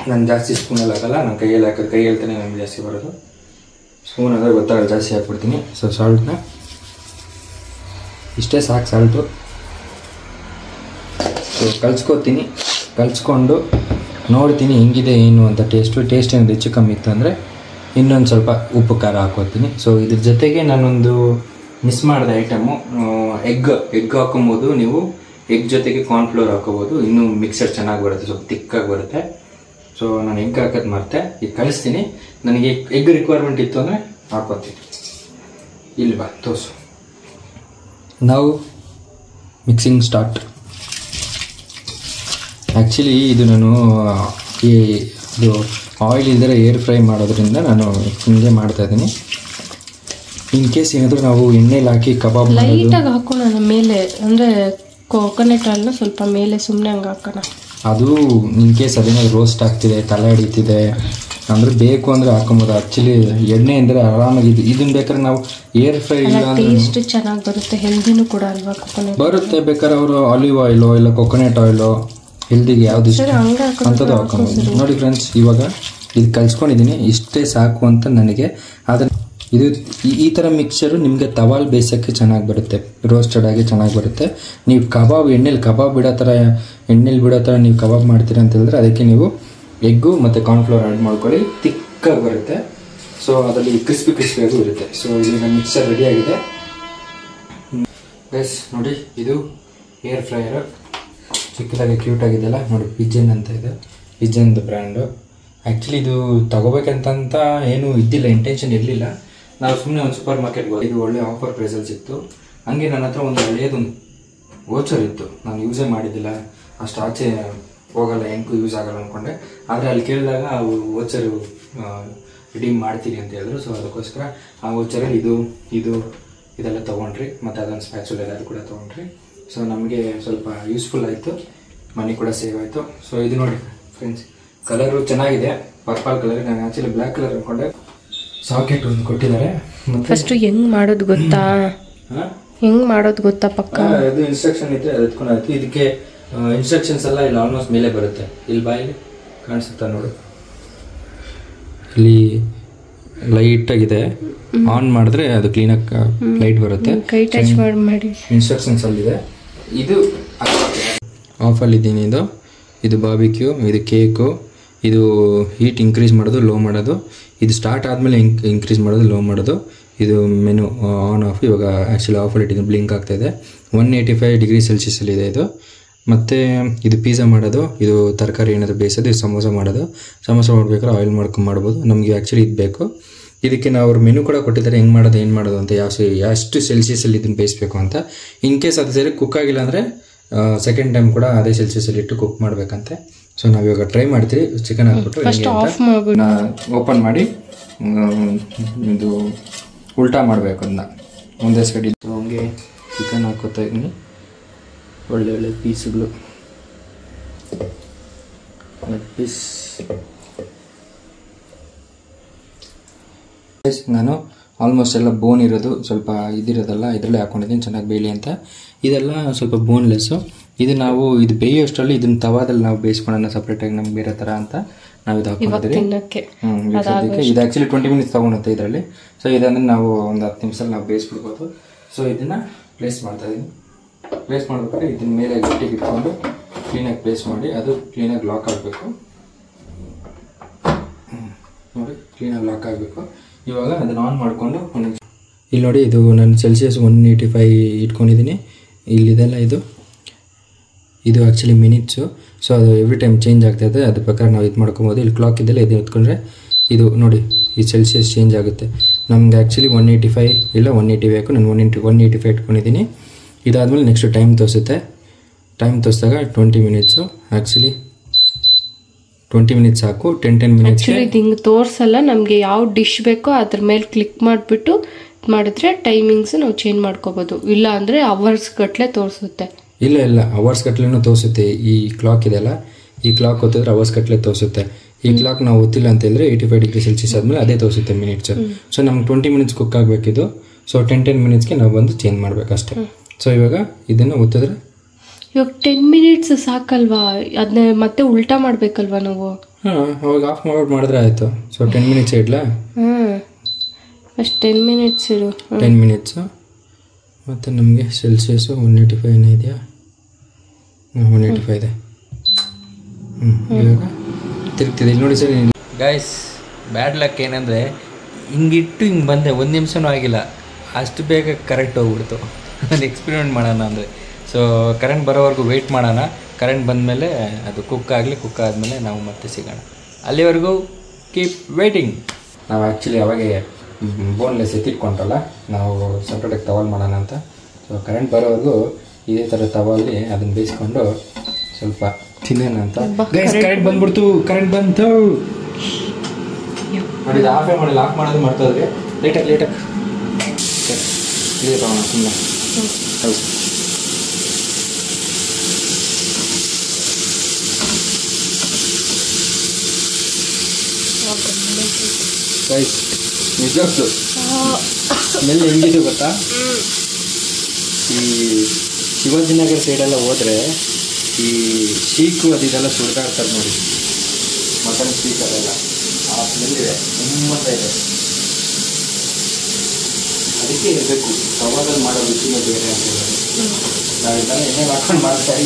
ನಾನು ಜಾಸ್ತಿ ಸ್ಪೂನಲ್ಲಿ ಹಾಕಲ್ಲ, ನಾನು ಕೈಯಲ್ಲಿ ಹಾಕೋದು, ಕೈ ಹೇಳ್ತಾನೆ ನಮಗೆ ಜಾಸ್ತಿ ಬರೋದು. ಸ್ಪೂನ್ ಅಂದರೆ ಗೊತ್ತಾಗಲ್ಲ, ಜಾಸ್ತಿ ಹಾಕ್ಬಿಡ್ತೀನಿ. ಸೊ ಸಾಲ್ಟ್ನ ಇಷ್ಟೇ ಸಾಕು ಸಾಲ್ಟು. ಸೊ ಕಲಿಸ್ಕೊಂಡು ನೋಡ್ತೀನಿ ಹೆಂಗಿದೆ ಏನು ಅಂತ. ಟೇಸ್ಟ್ ಏನು ಹೆಚ್ಚು ಕಮ್ಮಿ ಇತ್ತು ಅಂದರೆ ಇನ್ನೊಂದು ಸ್ವಲ್ಪ ಉಪ್ಪು ಖಾರ ಹಾಕ್ಕೋತೀನಿ. ಸೊ ಇದ್ರ ಜೊತೆಗೆ ನಾನೊಂದು ಮಿಸ್ ಮಾಡಿದ ಐಟಮು ಎಗ್ ಹಾಕೊಬೋದು. ನೀವು ಎಗ್ ಜೊತೆಗೆ ಕಾರ್ನ್ಫ್ಲೋರ್ ಹಾಕೋಬೋದು, ಇನ್ನೂ ಮಿಕ್ಸರ್ ಚೆನ್ನಾಗಿ ಬರುತ್ತೆ, ಸ್ವಲ್ಪ ತಿಕ್ಕಾಗಿ ಬರುತ್ತೆ. ಸೊ ನಾನು ಎಗ್ ಹಾಕೋದು ಮರ್ತೆ, ಈಗ ಕಳಿಸ್ತೀನಿ. ನನಗೆ ಎಗ್ ರಿಕ್ವೈರ್ಮೆಂಟ್ ಇತ್ತು ಅಂದರೆ ಹಾಕೋತೀನಿ. ಇಲ್ಲಿ ಬಾ ತೋರಿಸು. ನಾವು ಮಿಕ್ಸಿಂಗ್ ಸ್ಟಾರ್ಟ್. ಆ್ಯಕ್ಚುಲಿ ಇದು ನಾನು ಇದು ಆಯಿಲ್ ಇಲ್ಲದೆ ಏರ್ ಫ್ರೈ ಮಾಡೋದ್ರಿಂದ ನಾನು ಹಿಂಗೆ ಮಾಡ್ತಾಯಿದ್ದೀನಿ. ಇನ್ ಕೇಸ್ ಏನಾದರೂ ನಾವು ಎಣ್ಣೆಲಿ ಹಾಕಿ ಕಬಾಬ್ ಲೈಟಾಗಿ ಹಾಕೋಣ ಮೇಲೆ, ಅಂದರೆ ಕೋಕೋನಟ್ ಆಯಿಲ್ನ ಸ್ವಲ್ಪ ಮೇಲೆ ಸುಮ್ಮನೆ ಹಂಗೆ ಹಾಕೋಣ. ಅದು ಇನ್ ಕೇಸ್ ಅದೇನಾದ್ರು ರೋಸ್ಟ್ ಆಗ್ತಿದೆ, ತಲೆ ಹಿಡಿತಿದೆ ಅಂದರೆ ಬೇಕು ಅಂದರೆ ಹಾಕೊಬೋದು. ಆ್ಯಕ್ಚುಲಿ ಎಣ್ಣೆ ಅಂದರೆ ಆರಾಮಾಗಿ ಇದನ್ನ ಬೇಕಾದ್ರೆ ನಾವು ಏರ್ ಫ್ರೈ ಇಲ್ಲ ಟೇಸ್ಟ್ ಚೆನ್ನಾಗಿ ಬರುತ್ತೆ, ಹೆಲ್ದಿನೂ ಕೂಡ ಅಲ್ವಾ ಕೋಕೋನಟ್ ಬರುತ್ತೆ. ಬೇಕಾದ್ರೆ ಅವರು ಆಲಿವ್ ಆಯಿಲು ಇಲ್ಲ ಕೋಕೋನಟ್ ಆಯಿಲು ಹೆಲ್ದಿಗೆ ಯಾವ್ದು ಇಷ್ಟ ಅಂಥದ್ದು ಹಾಕೊಬೋದು. ನೋಡಿ ಫ್ರೆಂಡ್ಸ್, ಇವಾಗ ಇದು ಕಲಿಸ್ಕೊಂಡಿದ್ದೀನಿ, ಇಷ್ಟೇ ಸಾಕು ಅಂತ ನನಗೆ. ಆದರೆ ಇದು ಈ ಥರ ಮಿಕ್ಸರು ನಿಮಗೆ ತವಾಲ್ ಬೇಯಿಸೋಕ್ಕೆ ಚೆನ್ನಾಗಿ ಬರುತ್ತೆ, ರೋಸ್ಟೆಡ್ ಆಗಿ ಚೆನ್ನಾಗಿ ಬರುತ್ತೆ. ನೀವು ಕಬಾಬ್ ಎಣ್ಣೆಲಿ ಬಿಡೋ ಥರ ನೀವು ಕಬಾಬ್ ಮಾಡ್ತೀರಾ ಅಂತ ಹೇಳಿದ್ರೆ ಅದಕ್ಕೆ ನೀವು ಎಗ್ಗು ಮತ್ತು ಕಾರ್ನ್ಫ್ಲೋರ್ ಆ್ಯಡ್ ಮಾಡ್ಕೊಳ್ಳಿ, ತಿಕ್ಕಾಗಿ ಬರುತ್ತೆ. ಸೊ ಅದರಲ್ಲಿ ಕ್ರಿಸ್ಪಿಯಾಗೂ ಇರುತ್ತೆ. ಸೊ ಈಗ ಮಿಕ್ಸರ್ ರೆಡಿಯಾಗಿದೆ ಗೈಸ್. ನೋಡಿ ಇದು ಏರ್ ಫ್ರೈಯರು ಚಿಕ್ಕದಾಗಿ ಕ್ಯೂಟಾಗಿದೆಯಲ್ಲ ನೋಡಿ, ಪಿಜನ್ ಅಂತ ಇದೆ, ಪಿಜನ್ದು ಬ್ರ್ಯಾಂಡು. ಆ್ಯಕ್ಚುಲಿ ಇದು ತಗೋಬೇಕಂತ ಏನು ಇದ್ದಿಲ್ಲ, ಇಂಟೆನ್ಷನ್ ಇರಲಿಲ್ಲ. ನಾವು ಸುಮ್ಮನೆ ಒಂದು ಸೂಪರ್ ಮಾರ್ಕೆಟ್ಗೆ ಹೋಗಿ, ಇದು ಒಳ್ಳೆ ಆಫರ್ ಪ್ರೈಸಲ್ಲಿ ಸಿಕ್ತು. ಹಂಗೆ ನನ್ನ ಹತ್ರ ಒಂದು ಹಳೆಯದೊಂದು ವೋಚರ್ ಇತ್ತು, ನಾನು ಯೂಸೇ ಮಾಡಿದ್ದಿಲ್ಲ, ಅಷ್ಟು ಆಚೆ ಹೋಗಲ್ಲ, ಹೆಂಗೂ ಯೂಸ್ ಆಗಲ್ಲ ಅಂದ್ಕೊಂಡೆ. ಆದರೆ ಅಲ್ಲಿ ಕೇಳಿದಾಗ ಆ ವೋಚರು ರಿಡೀಮ್ ಮಾಡ್ತೀನಿ ಅಂತ ಹೇಳಿದ್ರು. ಸೊ ಅದಕ್ಕೋಸ್ಕರ ಆ ವೋಚರಲ್ಲಿ ಇದೆಲ್ಲ ತೊಗೊಂಡ್ರಿ, ಮತ್ತು ಅದೊಂದು ಸ್ಪ್ಯಾಚುಲ ಅದು ಕೂಡ ತೊಗೊಂಡ್ರಿ. ಸೊ ನಮಗೆ ಸ್ವಲ್ಪ ಯೂಸ್ಫುಲ್ ಆಯಿತು, ಮನಿ ಕೂಡ ಸೇವ್ ಆಯಿತು. ಸೊ ಇದು ನೋಡಿ ಫ್ರೆಂಡ್ಸ್, ಕಲರು ಚೆನ್ನಾಗಿದೆ, ಪರ್ಪಲ್ ಕಲರ್. ನಾನು ಆ್ಯಕ್ಚುಲಿ ಬ್ಲ್ಯಾಕ್ ಕಲರ್ ಅಂದ್ಕೊಂಡೆ. ಸಾಕೆಟ್ ಒಂದು ಕೊಟ್ಟಿದ್ದಾರೆ. ಫಸ್ಟು ಹೆಂಗೆ ಮಾಡೋದು ಗೊತ್ತಾ ಪಕ್ಕ ಅದು ಇನ್ಸ್ಟ್ರಕ್ಷನ್ ಇದ್ದರೆ ಅದು ಎತ್ಕೊಂಡು ಆಯಿತು. ಇದಕ್ಕೆ ಇನ್ಸ್ಟ್ರಕ್ಷನ್ಸ್ ಎಲ್ಲ ಇಲ್ಲಿ ಆಲ್ಮೋಸ್ಟ್ ಮೇಲೆ ಬರುತ್ತೆ. ಇಲ್ಲಿ ಬಾಯಲ್ಲಿ ಕಾಣಿಸುತ್ತಾ ನೋಡು, ಇಲ್ಲಿ ಲೈಟಾಗಿದೆ, ಆನ್ ಮಾಡಿದ್ರೆ ಅದು ಕ್ಲೀನಾಗಿ ಲೈಟ್ ಬರುತ್ತೆ. ಕೈ ಟಚ್ ಮಾಡಿ ಇನ್ಸ್ಟ್ರಕ್ಷನ್ಸ್ ಅಲ್ಲಿದೆ. ಇದು ಆಫಲ್ಲಿದ್ದೀನಿ. ಇದು ಬಾರ್ಬಿಕ್ಯೂ, ಇದು ಕೇಕು, ಇದು ಹೀಟ್ ಇನ್ಕ್ರೀಸ್ ಮಾಡೋದು, ಲೋ ಮಾಡೋದು, ಇದು ಸ್ಟಾರ್ಟ್ ಆದಮೇಲೆ ಇನ್ಕ್ರೀಸ್ ಮಾಡೋದು, ಲೋ ಮಾಡೋದು, ಇದು ಮೆನು ಆನ್ ಆಫ್. ಇವಾಗ ಆ್ಯಕ್ಚುಲಿ ಆಫಲ್ಲಿ ಇಟ್ಟಿದ್ದು ಬ್ಲಿಂಕ್ ಆಗ್ತಾಯಿದೆ. 185 ಡಿಗ್ರಿ ಸೆಲ್ಸಿಯಸ್ಸಲ್ಲಿದೆ ಇದು. ಮತ್ತು ಇದು ಪಿಜ್ಜಾ ಮಾಡೋದು, ಇದು ತರಕಾರಿ ಏನಾದರೂ ಬೇಯಿಸೋದು, ಇದು ಸಮೋಸ ಮಾಡೋದು. ಸಮೋಸ ಮಾಡ್ಬೇಕಾದ್ರೆ ಆಯಿಲ್ ಮಾಡ್ಬೋದು. ನಮಗೆ ಆ್ಯಕ್ಚುಲಿ ಇದು ಬೇಕು. ಇದಕ್ಕೆ ನಾವು ಅವ್ರ ಮೆನು ಕೂಡ ಕೊಟ್ಟಿದ್ದಾರೆ, ಹೆಂಗೆ ಮಾಡೋದು ಏನು ಮಾಡೋದು ಅಂತ, ಎಷ್ಟು ಸೆಲ್ಸಿಯಸ್ಸಲ್ಲಿ ಇದನ್ನು ಬೇಯಿಸಬೇಕು ಅಂತ. ಇನ್ ಕೇಸ್ ಅದು ಸರಿ ಕುಕ್ ಆಗಿಲ್ಲ ಅಂದರೆ ಸೆಕೆಂಡ್ ಟೈಮ್ ಕೂಡ ಅದೇ ಸೆಲ್ಸಿಯಸ್ಸಲ್ಲಿ ಇಟ್ಟು ಕುಕ್ ಮಾಡಬೇಕಂತೆ. ಸೊ ನಾವಿವಾಗ ಟ್ರೈ ಮಾಡ್ತೀವಿ. ಚಿಕನ್ ಹಾಕ್ಬಿಟ್ಟು ಓಪನ್ ಮಾಡಿ ಇದು ಉಲ್ಟಾ ಮಾಡಬೇಕು, ಅದನ್ನ ಒಂದೇ ಸೈಡ್. ಹಂಗೆ ಚಿಕನ್ ಹಾಕೋತಾ ಇದ್ದೀನಿ, ಒಳ್ಳೆ ಪೀಸ್ಗಳು ಪೀಸ್. ನಾನು ಆಲ್ಮೋಸ್ಟ್ ಎಲ್ಲ ಬೋನ್ ಇರೋದು, ಸ್ವಲ್ಪ ಇದಿರೋದಲ್ಲ ಇದರಲ್ಲೇ ಹಾಕೊಂಡಿದ್ದೀನಿ ಚೆನ್ನಾಗಿ ಬೇಯಲಿ ಅಂತ. ಇದೆಲ್ಲ ಸ್ವಲ್ಪ ಬೋನ್ಲೆಸ್ಸು. ಇದು ನಾವು ಇದು ಬೇಯೋಷ್ಟರಲ್ಲಿ ಇದನ್ನ ತವಾದಲ್ಲಿ ನಾವು ಬೇಯಿಸ್ಕೊಳ್ಳೋಣ ಸಪ್ರೇಟಾಗಿ, ನಮ್ಗೆ ಬೇರೆ ಥರ ಅಂತ ನಾವು ಇದು ಹಾಕೊಂಡಿದ್ದೀವಿ. ಇದು ಆ್ಯಕ್ಚುಲಿ 20 ಮಿನಿಟ್ಸ್ ತೊಗೊಳುತ್ತೆ ಇದರಲ್ಲಿ. ಸೊ ಇದಂದರೆ ನಾವು ಒಂದು 10 ನಿಮಿಷದಲ್ಲಿ ನಾವು ಬೇಯಿಸ್ಬಿಡ್ಬೋದು. ಸೊ ಇದನ್ನು ಪ್ಲೇಸ್ ಮಾಡ್ತಾಯಿದ್ದೀನಿ. ಪ್ಲೇಸ್ ಮಾಡ್ಬೇಕಾದ್ರೆ ಇದನ್ನ ಮೇಲೆ ಗಟ್ಟಿಗೆ ಇಟ್ಕೊಂಡು ಕ್ಲೀನಾಗಿ ಪ್ಲೇಸ್ ಮಾಡಿ, ಅದು ಕ್ಲೀನಾಗಿ ಲಾಕ್ ಆಗಬೇಕು. ನೋಡಿ ಕ್ಲೀನಾಗಿ ಲಾಕ್ ಆಗಬೇಕು. ಇವಾಗ ಅದನ್ನು ಆನ್ ಮಾಡಿಕೊಂಡು ಇಲ್ಲಿ ನೋಡಿ, ಇದು ನಾನು ಸೆಲ್ಸಿಯಸ್ 185 ಇಟ್ಕೊಂಡಿದ್ದೀನಿ. ಇಲ್ಲಿದೆಲ್ಲ ಇದು ಆ್ಯಕ್ಚುಲಿ ಮಿನಿಟ್ಸು. ಸೊ ಅದು ಎವ್ರಿ ಟೈಮ್ ಚೇಂಜ್ ಆಗ್ತಾಯಿದೆ, ಅದ್ರ ಪ್ರಕಾರ ನಾವು ಇದು ಮಾಡ್ಕೊಬೋದು. ಇಲ್ಲಿ ಕ್ಲಾಕ್ ಇದೆಲ್ಲ ಇದು ಎತ್ಕೊಂಡ್ರೆ ಇದು ನೋಡಿ ಈ ಸೆಲ್ಸಿಯಸ್ ಚೇಂಜ್ ಆಗುತ್ತೆ. ನಮ್ಗೆ ಆ್ಯಕ್ಚುಲಿ 185 ಇಲ್ಲ 180 ಬೇಕು, ನಾನು 185 ಇಟ್ಕೊಂಡಿದ್ದೀನಿ. ಇದಾದಮೇಲೆ ನೆಕ್ಸ್ಟ್ ಟೈಮ್ ತೋರಿಸುತ್ತೆ. ಟೈಮ್ ತೋರಿಸಿದಾಗ 20 ಮಿನಿಟ್ಸು. ಆ್ಯಕ್ಚುಲಿ 20 ಮಿನಿಟ್ಸ್ ಸಾಕು. 10 ಮಿನಿಟ್ಸ್ ಇದು ಹಿಂಗೆ ತೋರಿಸಲ್ಲ. ನಮಗೆ ಯಾವ ಡಿಶ್ ಬೇಕೋ ಅದ್ರ ಮೇಲೆ ಕ್ಲಿಕ್ ಮಾಡಿಬಿಟ್ಟು ಮಾಡಿದ್ರೆ ಟೈಮಿಂಗ್ಸ್ ನಾವು ಚೇಂಜ್ ಮಾಡ್ಕೋಬೋದು. ಇಲ್ಲ ಅಂದರೆ ಅವರ್ಸ್ ಗಟ್ಟಲೆ ತೋರಿಸುತ್ತೆ. ಇಲ್ಲ ಅವರ್ಸ್ ಗಟ್ಟಲೆನೂ ತೋರಿಸುತ್ತೆ. ಈ ಕ್ಲಾಕ್ ಇದೆಯಲ್ಲ, ಈ ಕ್ಲಾಕ್ ಒತ್ತಿದ್ರೆ ಅವರ್ಸ್ ಗಟ್ಟಲೆ ತೋರಿಸುತ್ತೆ. ಈ ಕ್ಲಾಕ್ ನಾವು ಒತ್ತಿಲ್ಲ ಅಂತ ಹೇಳಿದ್ರೆ 85 ಡಿಗ್ರಿ ಸೆಲ್ಸಿಯಸ್ ಆದಮೇಲೆ ಅದೇ ತೋರಿಸುತ್ತೆ ಮಿನಿಟ್ಸ್. ಸೊ ನಮ್ಗೆ 20 ಮಿನಿಟ್ಸ್ ಕುಕ್ ಆಗಬೇಕಿದು. ಸೊ 10 ಮಿನಿಟ್ಸ್ಗೆ ನಾವು ಬಂದು ಚೇಂಜ್ ಮಾಡಬೇಕು ಅಷ್ಟೇ. ಸೊ ಇವಾಗ ಇದನ್ನು ಒತ್ತಿದ್ರೆ ಇವಾಗ 10 ಮಿನಿಟ್ಸ್ ಸಾಕಲ್ವಾ? ಅದನ್ನ ಮತ್ತೆ ಉಲ್ಟಾ ಮಾಡಬೇಕಲ್ವಾ ನಾವು? ಅವಾಗ ಆಫ್ ಮಾಡಿದ್ರೆ ಆಯಿತು. ಸೊ 10 ಮಿನಿಟ್ಸ್ ಇಡ್ಲಾ? ಅಷ್ಟು 10 ಮಿನಿಟ್ಸ್ ಇಡು. 10 ಮಿನಿಟ್ಸು. ಮತ್ತು ನಮಗೆ ಸೆಲ್ಸಿಯಸ್ಸು 185 ಇದೆಯಾ? 185 ಇದೆ. ಇವಾಗ ತಿರುಗ್ತಿದೆ ನೋಡಿ ಸರ್. ಗೈಸ್ ಬ್ಯಾಡ್ ಲಕ್ ಏನಂದರೆ ಹಿಂಗಿಟ್ಟು ಹಿಂಗೆ ಬಂದೆ, 1 ನಿಮಿಷನೂ ಆಗಿಲ್ಲ, ಅಷ್ಟು ಬೇಗ ಕರೆಂಟ್ ಹೋಗ್ಬಿಡ್ತು. ಅದು ಎಕ್ಸ್ಪೆರಿಮೆಂಟ್ ಮಾಡೋಣ ಅಂದರೆ. ಸೊ ಕರೆಂಟ್ ಬರೋವರೆಗೂ ವೆಯ್ಟ್ ಮಾಡೋಣ. ಕರೆಂಟ್ ಬಂದಮೇಲೆ ಅದು ಕುಕ್ ಆದಮೇಲೆ ನಾವು ಮತ್ತೆ ಸಿಗೋಣ. ಅಲ್ಲಿವರೆಗೂ ಕೀಪ್ ವೇಟಿಂಗ್. ನಾವು ಆ್ಯಕ್ಚುಲಿ ಅವಾಗೆ ಬೋನ್ಲೆಸ್ ಎತ್ತಿಟ್ಕೊಂಡ್ರಲ್ಲ, ನಾವು ಸಪ್ರೇಟಾಗಿ ತವಾಲ್ ಮಾಡೋಣ ಅಂತ. ಸೊ ಕರೆಂಟ್ ಬರೋವರೆಗೂ ಇದೇ ಥರ ತವಾಲಿ ಅದನ್ನು ಬೇಯಿಸ್ಕೊಂಡು ಸ್ವಲ್ಪ ತಿನ್ನೋಣ ಅಂತ. ಗೈಸ್ ಕರೆಂಟ್ ಬಂದ್ಬಿಡ್ತು, ಕರೆಂಟ್ ಬಂತು ನೋಡಿ. ಇದು ಆಫೇ ಮಾಡಿಲ್ಲ, ಆಫ್ ಮಾಡೋದು ಮಾಡ್ತಾಯಿದ್ರೆ ಲೇಟಾಗಿ ಇದೆ ತಗೋಣ ಸುಮ್ಮನೆ. ಹೌದು ಗೈಸ್ ನಿಜವಾಗ್ಲು ಸ್ಮೆಲ್ ಹೆಂಗಿದೆ ಗೊತ್ತಾ? ಈ ಶಿವಾಜಿನಗರ ಸೈಡೆಲ್ಲ ಹೋದರೆ ಈ ಶೀಕು ಅದೆಲ್ಲ ಸುಡ್ತಾಯಿರ್ತಾರೆ ನೋಡಿ, ಮಟನ್ ಶೀಕ್ ಅದೆಲ್ಲ. ಆ ಸ್ಮೆಲ್ ಇದೆ, ತುಂಬ ಇದೆ. ಅದಕ್ಕೆ ಇರಬೇಕು ತವಾದಲ್ಲಿ ಮಾಡೋ ರುಚಿನೇ ಬೇರೆ ಅಂತ ಹೇಳೋದು. ನಾವೆಲ್ಲ ಎಣ್ಣೆ ಹಾಕೊಂಡು ಮಾಡ್ತಾರೆ, ಈ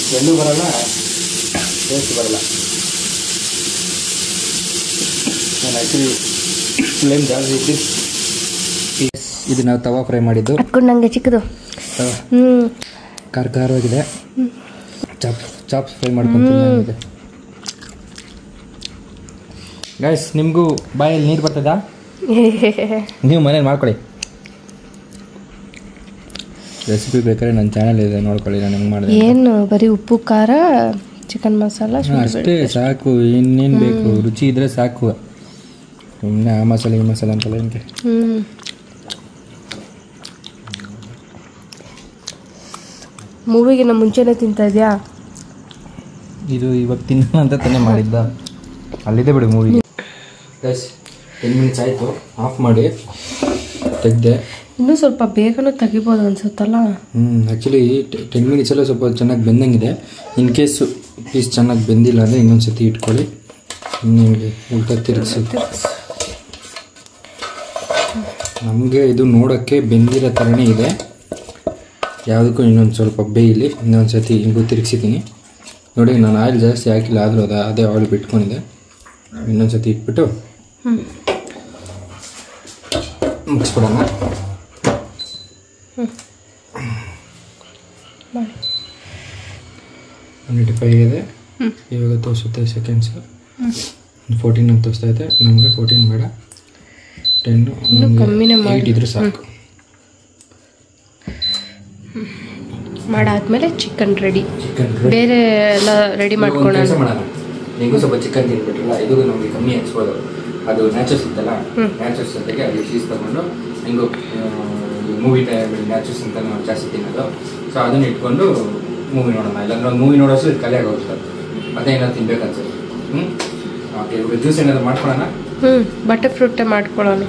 ಸ್ಮೆಲ್ಲು ಬರೋಲ್ಲ, ಟೇಸ್ಟ್ ಬರೋಲ್ಲ. ನಾನು ಆ್ಯಕ್ಚುಲಿ ಫ್ಲೇಮ್ ಜಾಸ್ತಿ ಇದ್ದು ಇದು ನಾವು ತವಾ ಫ್ರೈ ಮಾಡಿದ್ದು. ನಂಗೆ ಚಿಕ್ಕದು ಖಾರವಾಗಿದೆ. ಚಾಪ್ಸ್ ಫ್ರೈ ಮಾಡ್ಕೊತೀನಿ. ಗೈಸ್ ನಿಮಗೂ ಬಾಯಲ್ಲಿ ನೀರು ಬರ್ತದಾ? ನೀವು ಮನೇಲಿ ಮಾಡ್ಕೊಳ್ಳಿ. ರೆಸಿಪಿ ಬೇಕಾದ್ರೆ ನನ್ನ ಚಾನಲ್ ಇದೆ, ನೋಡ್ಕೊಳ್ಳಿ. ನಾನು ಹೆಂಗೆ ಮಾಡಿದೆ. ಏನು ಬರೀ ಉಪ್ಪು ಖಾರ ಚಿಕನ್ ಮಸಾಲ ಅಷ್ಟೇ ಸಾಕು, ಇನ್ನೇನು ಬೇಕು? ರುಚಿ ಇದ್ರೆ ಸಾಕು. ಸುಮ್ಮನೆ ಆ ಮಸಾಲೆ ಈ ಮಸಾಲೆ ಅಂತಲ್ಲ ಹಿಂಗೆ. ಮೂವಿಗಿನ್ನ ಮುಂಚೆನೇ ತಿಂತಾ ಇದೆಯಾ? ಇದು ಇವಾಗ ತಿನ್ನೋಣ ಅಂತ ತಾನೇ ಮಾಡಿದ್ದ. ಅಲ್ಲಿದೆ ಬಿಡು ಮೂವಿಗೆ. ಗೈಸ್ 10 ಮಿನಿಟ್ಸ್ ಆಯಿತು, ಆಫ್ ಮಾಡಿ ತೆಗೆದೆ. ಇನ್ನೂ ಸ್ವಲ್ಪ ಬೇಗನೂ ತೆಗಿಬೋದು ಅನ್ಸುತ್ತಲ್ಲ. ಆ್ಯಕ್ಚುಲಿ 10 ಮಿನಿಟ್ಸಲ್ಲೇ ಸ್ವಲ್ಪ ಚೆನ್ನಾಗಿ ಬೆಂದಂಗಿದೆ. ಇನ್ ಕೇಸು ಪೀಸ್ ಚೆನ್ನಾಗಿ ಬೆಂದಿಲ್ಲ ಅಂದರೆ ಇನ್ನೊಂದು ಸತಿ ಇಟ್ಕೊಳ್ಳಿ. ನಿಮಗೆ ಉಲ್ಟಾ ತಿರುಗಿಸಿ. ನಮಗೆ ಇದು ನೋಡೋಕ್ಕೆ ಬೆಂದಿರೋ ಥರನೇ ಇದೆ. ಯಾವುದಕ್ಕೂ ಇನ್ನೊಂದು ಸ್ವಲ್ಪ ಬೇಯಲಿ. ಇನ್ನೊಂದು ಸತಿ ಹಿಂಗೂ ತಿರುಗಿಸಿದ್ದೀನಿ ನೋಡಿ. ನಾನು ಆಯಿಲ್ ಜಾಸ್ತಿ ಹಾಕಿಲ್ಲ, ಆದರೂ ಅದೇ ಆಯಿಲ್ ಬಿಟ್ಕೊಂಡಿದೆ. ಇನ್ನೊಂದು ಸತಿ ಇಟ್ಬಿಟ್ಟು ಮುಗಿಸ್ಬಿಡೋಣ. 185 ಇದೆ. ಇವಾಗ ತೋರಿಸುತ್ತೆ ಸೆಕೆಂಡ್ಸ್ 14 ಅಂತ ತೋರಿಸ್ತಾ ಇದೆ. ನಮಗೆ 14 ಬೇಡ, 10 8 ಇದ್ರೂ ಸಾಕು. ಮಾಡಾದ್ಮೇಲೆ ಚಿಕನ್ ರೆಡಿ. ಬೇರೆ ಎಲ್ಲ ರೆಡಿ ಮಾಡ್ಕೊಳ್ಳೋಣ. ನಿಮಗೂ ಸ್ವಲ್ಪ ಚಿಕನ್ ತಿಂದ್ಬಿಟ್ರಲ್ಲ, ಇದು ನಮಗೆ ಕಮ್ಮಿ ಅನ್ಸ್ಬೋದು. ಅದು ನ್ಯಾಚುರಲ್ಸ್ ಇತ್ತಲ್ಲ, ನ್ಯಾಚುರಲ್ಸ್ ಜೊತೆಗೆ ಅದು ಚೀಸ್ ತಗೊಂಡು ಹೆಂಗೋ ಮೂವಿ ನ್ಯಾಚುರಲ್ಸ್ ಅಂತ ನಾವು ಜಾಸ್ತಿ ತಿನ್ನೋದು. ಸೊ ಅದನ್ನು ಇಟ್ಕೊಂಡು ಮೂವಿ ನೋಡೋಣ. ಇಲ್ಲಾಂದ್ರೆ ಒಂದು ಮೂವಿ ನೋಡೋಷ್ಟು ಇದು ಖಾಲಿ ಆಗೋಗ್ತದೆ. ಅದೇ ಏನಾದ್ರು ತಿನ್ಬೇಕು ಅನ್ಸುತ್ತೆ. ಓಕೆ, ಇವಾಗ ಜ್ಯೂಸ್ ಏನಾದ್ರು ಮಾಡ್ಕೊಳ್ಳೋಣ. ಬಟರ್ ಫ್ರೂಟೇ ಮಾಡ್ಕೊಳ್ಳೋಣ.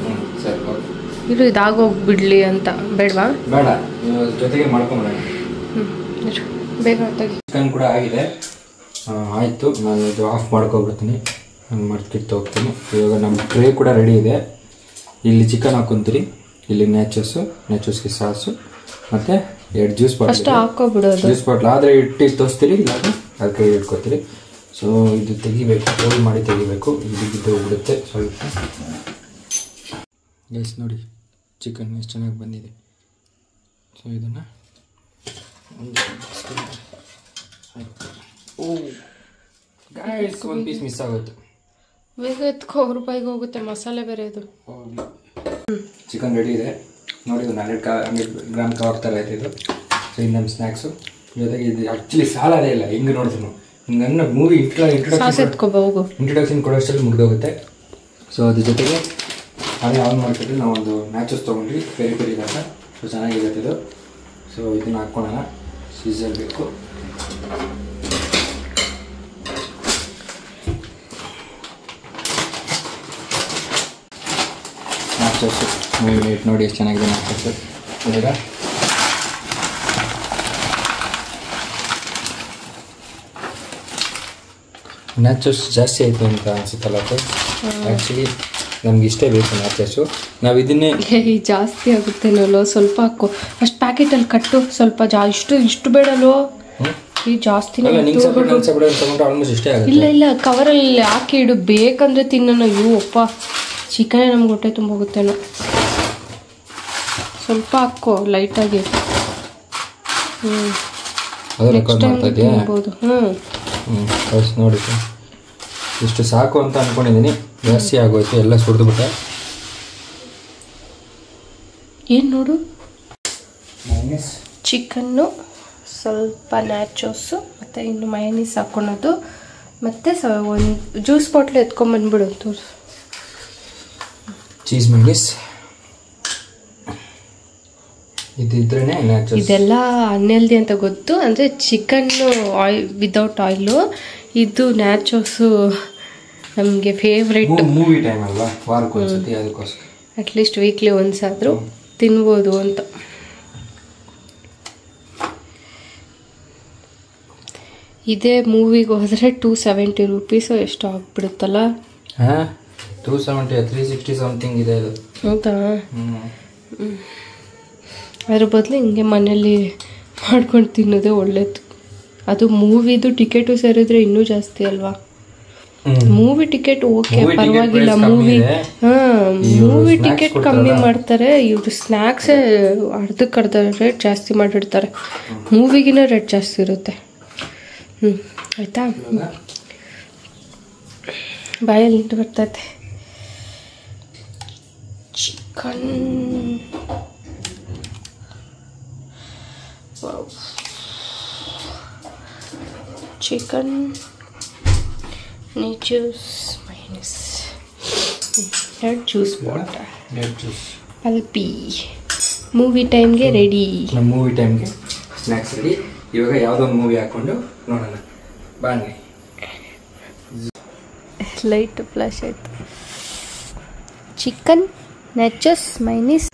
ಸರಿ, ಓಕೆ. ಇದು ಇದಾಗೋಗ್ಬಿಡ್ಲಿ ಅಂತ ಬೇಡವಾ? ಬೇಡ, ಜೊತೆಗೆ ಮಾಡ್ಕೊಂಬಿಡೋಣ. ಬೇಗ ಚಿಕನ್ ಕೂಡ ಆಗಿದೆ. ಆಯಿತು, ನಾನು ಇದು ಆಫ್ ಮಾಡ್ಕೊಬಿಡ್ತೀನಿ. ನಾನು ಮರ್ತಿಟ್ಟು ಹೋಗ್ತೀನಿ. ಇವಾಗ ನಮ್ಮ ಟ್ರೇ ಕೂಡ ರೆಡಿ ಇದೆ. ಇಲ್ಲಿ ಚಿಕನ್ ಹಾಕ್ಕೊಂತೀರಿ, ಇಲ್ಲಿ ನ್ಯಾಚುರಲ್ಸ್ಗೆ ಸಾಸು ಮತ್ತು 2 ಜ್ಯೂಸ್ ಬಾಟ್ಲ್ ಹಾಕೋಬಿಡೋದು. ಜ್ಯೂಸ್ ಬಾಟ್ಲ್ ಆದರೆ ಇಟ್ಟು ತೋರಿಸ್ತೀರಿ, ಇಲ್ಲ ಅದಕ್ಕೆ ಇಟ್ಕೊತೀರಿ. ಸೊ ಇದು ತೆಗಿಬೇಕು, ಫೋಲ್ಡ್ ಮಾಡಿ ತೆಗಿಬೇಕು. ಇದು ಹೋಗ್ಬಿಡುತ್ತೆ ಸ್ವಲ್ಪ. ಗೈಸ್ ನೋಡಿ ಚಿಕನ್ ಎಷ್ಟು ಚೆನ್ನಾಗಿ ಬಂದಿದೆ. ಸೊ ಇದನ್ನು ಒಂದು ಪೀಸ್ ಮಿಸ್ ಆಗುತ್ತೆ. ಬೇಗ ಎತ್ಕೋ, ರೂಪಾಯಿಗೆ ಹೋಗುತ್ತೆ. ಮಸಾಲೆ ಬೇರೆ ಇದು. ಚಿಕನ್ ರೆಡಿ ಇದೆ ನೋಡಿ. ಒಂದು 100 ಗ್ರಾಮ್ ಕವರ್ ಥರ ಇದೆ ಇದು. ಸೊ ಇದು ನಮ್ಮ ಸ್ನ್ಯಾಕ್ಸು. ಜೊತೆಗೆ ಇದು ಆ್ಯಕ್ಚುಲಿ ಸಾಲದೇ ಇಲ್ಲ. ಹಿಂಗೆ ನೋಡಿದ್ರು ಹಿಂಗೆ ನನ್ನ ಮೂವಿ ಇಂಟ್ರೊಡಕ್ಷನ್ ಕೊಡೋಷ್ಟಲ್ಲಿ ಮುಗಿದೋಗುತ್ತೆ. ಸೊ ಅದ್ರ ಜೊತೆಗೆ ಅದೇ ಆನ್ ಮಾಡ್ತಿದ್ರೆ ನಾವು ಒಂದು ನ್ಯಾಚುರಲ್ಸ್ ತೊಗೊಂಡ್ರಿ, ಪೆರಿ ಅಂತ. ಸೊ ಚೆನ್ನಾಗಿರುತ್ತೆ ಇದು. ಸೊ ಇದನ್ನು ಹಾಕ್ಕೊಳ್ಳೋಣ. ಸೀಸರ್ ಬೇಕು. ನ್ಯಾಚುರಲ್ಸು ಮೂವಿ ನೋಡಿ ಎಷ್ಟು ಚೆನ್ನಾಗಿದೆ ನ್ಯಾಚುರಲ್ಸು. ಈಗ ನ್ಯಾಚುರಲ್ಸ್ ಜಾಸ್ತಿ ಆಯಿತು ಅಂತ ಅನಿಸುತ್ತಲ್ಲ. ಆ್ಯಕ್ಚುಲಿ ನಮ್ಗೆ ಇಷ್ಟೇ ಬೇಕು ನ್ಯಾಚಸ್ಸು. ನಾವು ಇದನ್ನೇ ಜಾಸ್ತಿ ಆಗುತ್ತೇನೋ, ಸ್ವಲ್ಪ ಹಾಕೋ. ಅಷ್ಟು ಪ್ಯಾಕೆಟಲ್ಲಿ ಕಟ್ಟು ಸ್ವಲ್ಪ ಇಷ್ಟು ಬೇಡಲ್ಲೋ, ಈ ಜಾಸ್ತಿನೇ. ಆಲ್ಮೋಸ್ಟ್ ಇಷ್ಟೇ ಆಗುತ್ತೆ. ಇಲ್ಲ ಕವರಲ್ಲಿ ಹಾಕಿ ಇಡು, ಬೇಕಂದ್ರೆ ತಿನ್ನೋಣ. ಅಯ್ಯೋ ಅಪ್ಪ, ಚಿಕನೇ ನಮ್ಗೆ ಹೊಟ್ಟೆ ತುಂಬ ಹೋಗುತ್ತೇನೋ. ಸ್ವಲ್ಪ ಹಾಕೋ ಲೈಟಾಗಿ. ನೆಕ್ಸ್ಟ್ ಟೈಮ್ ತಿನ್ಬೋದು. ನೋಡಿ ಇಷ್ಟು ಸಾಕು ಅಂತ ಅನ್ಕೊಂಡಿದ್ದೀನಿ. ಜಾಸ್ತಿ ಆಗೋಯ್ತು, ಎಲ್ಲ ಸುರಿದ್ಬಿಟ್ಟೆ. ಏನು ನೋಡು, ಚಿಕನ್ನು ಸ್ವಲ್ಪ ನ್ಯಾಚೋಸು ಮತ್ತು ಇನ್ನು ಮಯನೀಸ್ ಹಾಕ್ಕೊಳೋದು. ಮತ್ತು ಒಂದು ಜ್ಯೂಸ್ ಬಾಟ್ಲು ಎತ್ಕೊಂಬಂದ್ಬಿಡು. ತೋರಿಸು, ಚೀಸ್ ಮಯನೀಸ್ ಇದಿದ್ರೇ ನ್ಯಾಚೋಸ್. ಇದೆಲ್ಲ ಅನ್ಹೆಲ್ದಿ ಅಂತ ಗೊತ್ತು, ಅಂದರೆ ಚಿಕನ್ನು ವಿದೌಟ್ ಆಯಿಲು. ಇದು ನ್ಯಾಚೋಸು ನಮಗೆ ಫೇವ್ರೆಟ್. ಮೂವಿ ಟೈಮ್ ಅಲ್ವಾ, ವಾರಕ್ಕೊಂದ್ಸತಿ, ಅದಕ್ಕೋಸ್ಕರ ಅಟ್ಲೀಸ್ಟ್ ವೀಕ್ಲಿ ಒಂದ್ಸಾದರೂ ತಿನ್ಬೋದು ಅಂತ. ಇದೇ ಮೂವಿಗೆ ಹೋದರೆ 270 ರೂಪೀಸು ಎಷ್ಟು ಆಗ್ಬಿಡುತ್ತಲ್ಲ. ಹಾಂ, 270 360 ಸಮಥಿಂಗ್ ಇದೆ ಇದು. ಹೌದಾ? ಅದ್ರ ಬದಲು ಹಿಂಗೆ ಮನೇಲಿ ಮಾಡ್ಕೊಂಡು ತಿನ್ನೋದೇ ಒಳ್ಳೇದು. ಅದು ಮೂವಿದು ಟಿಕೆಟು ಸೇರಿದ್ರೆ ಇನ್ನೂ ಜಾಸ್ತಿ ಅಲ್ವಾ. ಮೂವಿ ಟಿಕೆಟ್ ಓಕೆ ಪರವಾಗಿಲ್ಲ, ಮೂವಿ ಟಿಕೆಟ್ ಕಮ್ಮಿ ಮಾಡ್ತಾರೆ. ಇವರು ಸ್ನ್ಯಾಕ್ಸೇ ಅರ್ಧಕ್ಕರ್ಧ ರೇಟ್ ಜಾಸ್ತಿ ಮಾಡಿರ್ತಾರೆ. ಮೂವಿಗಿನ ರೇಟ್ ಜಾಸ್ತಿ ಇರುತ್ತೆ. ಆಯ್ತಾ, ಬಾಯಲ್ಲಿ ನಿಂತು ಬರ್ತೈತೆ. Chicken juice minus 2 juice bottle pulpy. Movie ಟೈಮ್ಗೆ ರೆಡಿ. ನಮ್ಮ ಮೂವಿ ಟೈಮ್ಗೆ ಸ್ನ್ಯಾಕ್ಸ್ ರೆಡಿ. ಇವಾಗ ಯಾವುದೋ ಒಂದು ಮೂವಿ ಹಾಕ್ಕೊಂಡು ನೋಡೋಣ ಬನ್ನಿ. ಲೈಟ್ ಫ್ಲಾಶ್ ಆಯಿತು. ಚಿಕನ್ ನ್ಯಾಚೋಸ್ ಮೈನೀಸ್.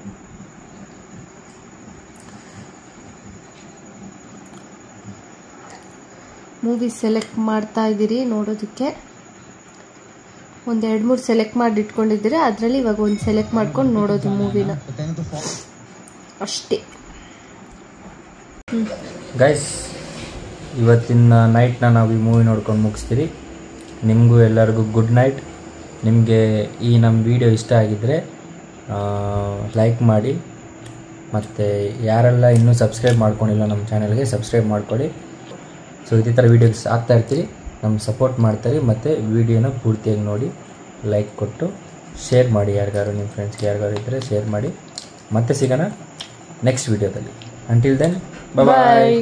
ಮೂವಿ ಸೆಲೆಕ್ಟ್ ಮಾಡ್ತಾ ಇದ್ದೀರಿ ನೋಡೋದಕ್ಕೆ. ಒಂದು 2-3 ಸೆಲೆಕ್ಟ್ ಮಾಡಿ ಇಟ್ಕೊಂಡಿದ್ದೀರಿ, ಅದರಲ್ಲಿ ಇವಾಗ ಒಂದು ಸೆಲೆಕ್ಟ್ ಮಾಡ್ಕೊಂಡು ನೋಡೋದು ಮೂವಿನ ಅಷ್ಟೇ. ಗೈಸ್, ಇವತ್ತಿನ ನೈಟ್ನ ನಾವು ಈ ಮೂವಿ ನೋಡ್ಕೊಂಡು ಮುಗಿಸ್ತೀರಿ. ನಿಮಗೂ ಎಲ್ಲರಿಗೂ ಗುಡ್ ನೈಟ್. ನಿಮಗೆ ಈ ನಮ್ಮ ವಿಡಿಯೋ ಇಷ್ಟ ಆಗಿದ್ದರೆ ಲೈಕ್ ಮಾಡಿ, ಮತ್ತು ಯಾರೆಲ್ಲ ಇನ್ನೂ ಸಬ್ಸ್ಕ್ರೈಬ್ ಮಾಡ್ಕೊಂಡಿಲ್ಲ ನಮ್ಮ ಚಾನಲ್ಗೆ ಸಬ್ಸ್ಕ್ರೈಬ್ ಮಾಡ್ಕೊಳ್ಳಿ. ಸೊ ಇದೇ ಥರ ವೀಡಿಯೋಸ್ ಆಗ್ತಾ ಇರ್ತೀರಿ, ನಮ್ಗೆ ಸಪೋರ್ಟ್ ಮಾಡ್ತಾರೆ. ಮತ್ತು ವಿಡಿಯೋನ ಪೂರ್ತಿಯಾಗಿ ನೋಡಿ, ಲೈಕ್ ಕೊಟ್ಟು ಶೇರ್ ಮಾಡಿ. ಯಾರಿಗಾರು ನಿಮ್ಮ ಫ್ರೆಂಡ್ಸ್ಗೆ ಯಾರಿಗಾರು ಇದ್ದರೆ ಶೇರ್ ಮಾಡಿ. ಮತ್ತೆ ಸಿಗೋಣ ನೆಕ್ಸ್ಟ್ ವೀಡಿಯೋದಲ್ಲಿ. ಅಂಟಿಲ್ ದೆನ್, ಬಾಯ್.